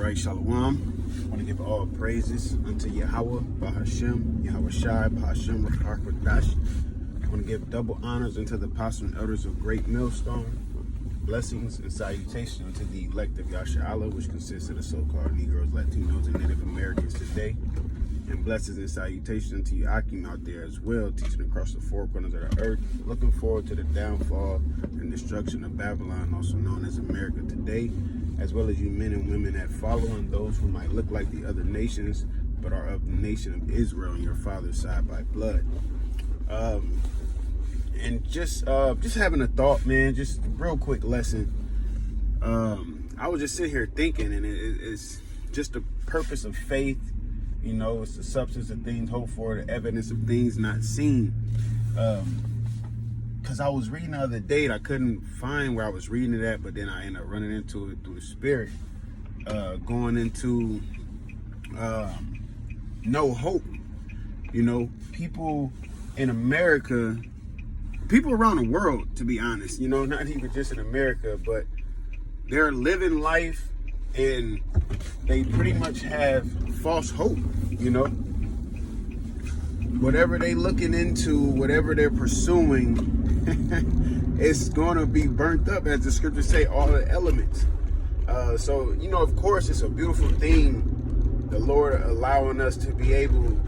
Right, Shalom. I want to give all praises unto Yahawah, BAHASHAM, YAHAWASHI, BAHASHAM, QADASH. I want to give double honors unto the apostles and elders of Great Millstone. Blessings and salutations to the elect of YAHAWAH, which consists of the so-called Negroes, Latinos, and Native Americans today. And blessings and salutations to you Akim out there as well, teaching across the four corners of the earth. Looking forward to the downfall and destruction of Babylon, also known as America today, as well as you men and women that follow, and those who might look like the other nations, but are of the nation of Israel on your father's side by blood. And just having a thought, man, just a real quick lesson. I was just sitting here thinking, and it's just the purpose of faith. You know, it's the substance of things hoped for, the evidence of things not seen. Because I was reading the other day, and I couldn't find where I was reading it at, but then I ended up running into it through the Spirit, going into no hope. You know, people in America, people around the world, to be honest, you know, not even just in America, but they're living life and they pretty much have false hope, you know. Whatever they looking into, whatever they're pursuing, it's going to be burnt up, as the scriptures say, all the elements. So, you know, of course, it's a beautiful thing, the Lord allowing us to be able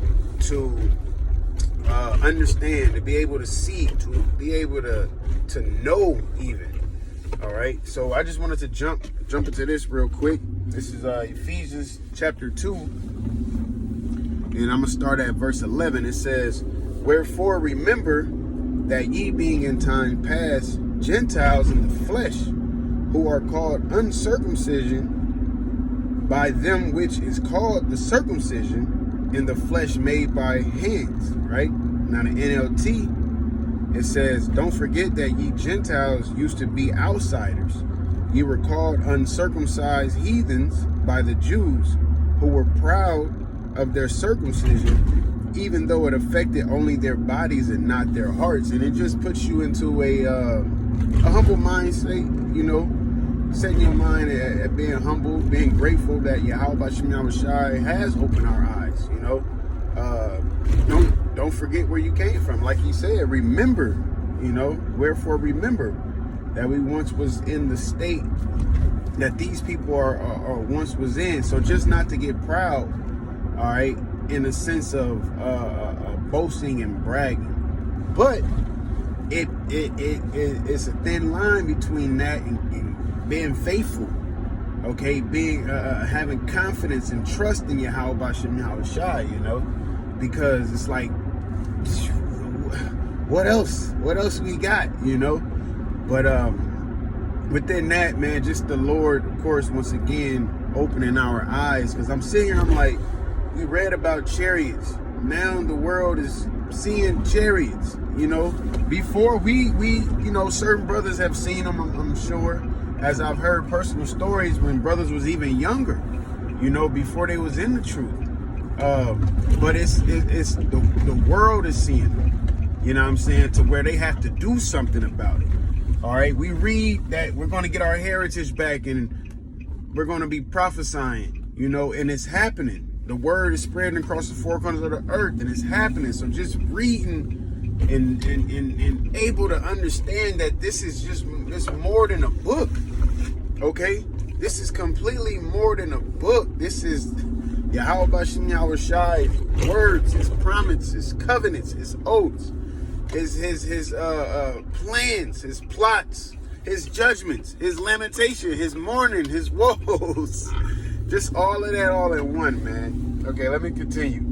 to understand, to be able to see, to be able to know even. All right, so I just wanted to jump into this real quick. This is Ephesians chapter 2, and I'm gonna start at verse 11. It says, "Wherefore remember that ye being in time past Gentiles in the flesh, who are called uncircumcision by them which is called the circumcision in the flesh made by hands." Right now, the NLT, it says, "Don't forget that ye Gentiles used to be outsiders. Ye were called uncircumcised heathens by the Jews, who were proud of their circumcision, even though it affected only their bodies and not their hearts." And it just puts you into a humble mind state, you know, setting your mind at being humble, being grateful that YAHAWASHI has opened our eyes, you know. Don't forget where you came from. Like he said, remember, you know, wherefore remember that we once was in the state that these people are once was in. So just not to get proud, all right, in the sense of boasting and bragging, but it's a thin line between that and being faithful. Okay, being having confidence and trust in YAHAWASHI, you know, because it's like, what else we got, you know? But within that, man, just the Lord, of course, once again opening our eyes, because I'm sitting here, I'm like, we read about chariots. Now the world is seeing chariots, you know. Before we you know, certain brothers have seen them, I'm sure, as I've heard personal stories when brothers was even younger, you know, before they was in the truth. But it's the world is seeing them, you know what I'm saying, to where they have to do something about it. All right, we read that we're going to get our heritage back and we're going to be prophesying, you know, and it's happening. The word is spreading across the four corners of the earth, and it's happening. So just reading and able to understand that this is just, it's more than a book. Okay, this is completely more than a book. This is YAHAWASHI's words, his promises, his covenants, his oaths, his plans, his plots, his judgments, his lamentation, his mourning, his woes. Just all of that all in one, man. Okay, let me continue.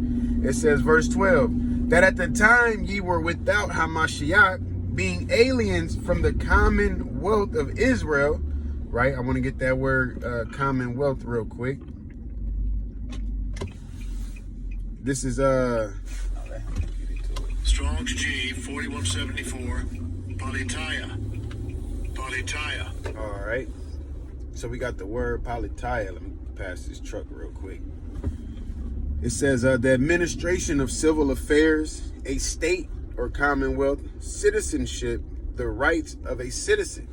It says, verse 12, "That at the time ye were without Hamashiach, being aliens from the commonwealth of Israel." Right, I want to get that word commonwealth real quick. This is Strong's G 4174 Politeia. All right, so we got the word Politeia. Let me pass this truck real quick. It says the administration of civil affairs, a state or commonwealth, citizenship, the rights of a citizen.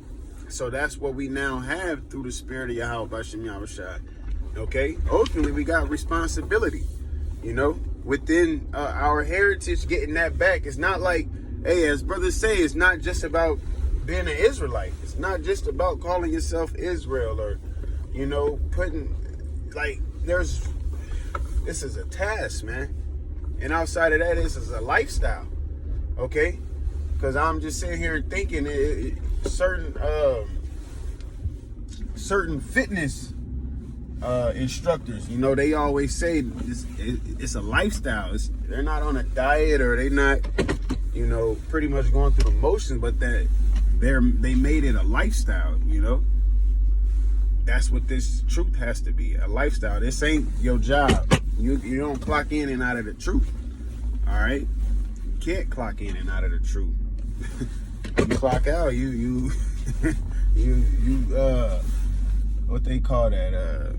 So that's what we now have through the spirit of YAHAWASHI. Okay? Ultimately, we got responsibility, you know, within our heritage, getting that back. It's not like, hey, as brothers say, it's not just about being an Israelite. It's not just about calling yourself Israel or, you know, putting, like, this is a task, man. And outside of that, this is a lifestyle, okay? Because I'm just sitting here thinking certain fitness instructors, you know, they always say it's a lifestyle. They're not on a diet, or they not, you know, pretty much going through the motions, but that they made it a lifestyle, you know. That's what this truth has to be, a lifestyle. This ain't your job. You don't clock in and out of the truth. All right, you can't clock in and out of the truth. You clock out, you what they call that,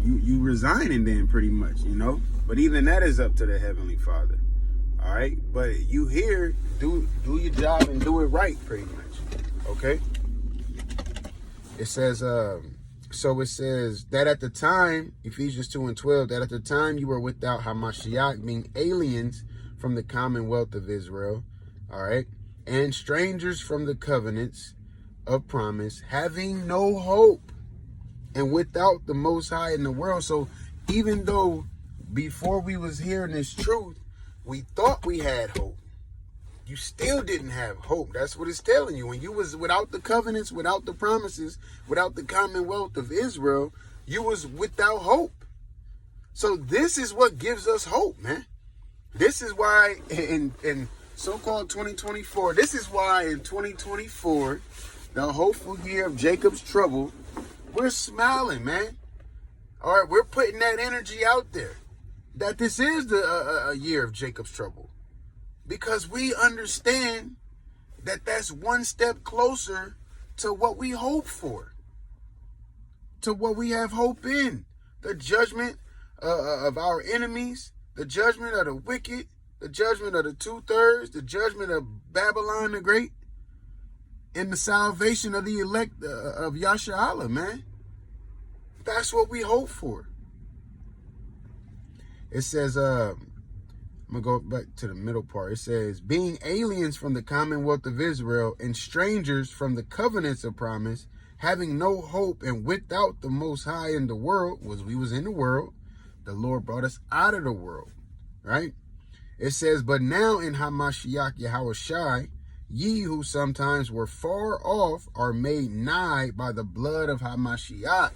you resigning then, pretty much, you know. But even that is up to the Heavenly Father. All right, but you here, do your job and do it right, pretty much. Okay. It says, so it says that at the time, Ephesians 2:12, that at the time you were without Hamashiach, being aliens from the commonwealth of Israel, all right, and strangers from the covenants of promise, having no hope, and without the Most High in the world. So even though before we was hearing this truth, we thought we had hope, you still didn't have hope. That's what it's telling you. When you was without the covenants, without the promises, without the commonwealth of Israel, you was without hope. So this is what gives us hope, man. This is why in so-called 2024, this is why in 2024, the hopeful year of Jacob's trouble, we're smiling, man. All right, we're putting that energy out there, that this is a year of Jacob's trouble. Because we understand that that's one step closer to what we hope for, to what we have hope in. The judgment of our enemies, the judgment of the wicked, the judgment of the 2/3, the judgment of Babylon the Great, and the salvation of the elect of YAHAWAH, man. That's what we hope for. It says, I'm going to go back to the middle part. It says, being aliens from the commonwealth of Israel and strangers from the covenants of promise, having no hope and without the Most High in the world, we was in the world, the Lord brought us out of the world, right? It says, but now in Hamashiach Yahawashi, ye who sometimes were far off are made nigh by the blood of Hamashiach.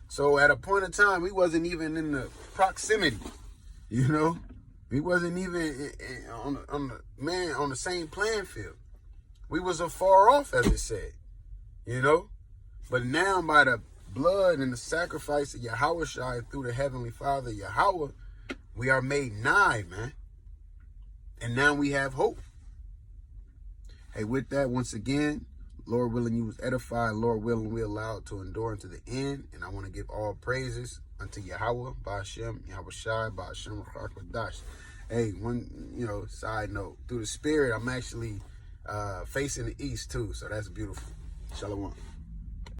So at a point in time, we wasn't even in the proximity, you know? We wasn't even on the same playing field. We was afar off, as it said, you know. But now by the blood and the sacrifice of Yahawashi through the Heavenly Father, Yahweh, we are made nigh, man. And now we have hope. Hey, with that, once again, Lord willing, you was edified. Lord willing, we allowed to endure unto the end. And I want to give all praises unto Yahawah, BAHASHAM, YAHAWASHI, BAHASHAM, QADASH. Hey, one, you know, side note, through the spirit, I'm actually facing the east too. So that's beautiful. Shalom.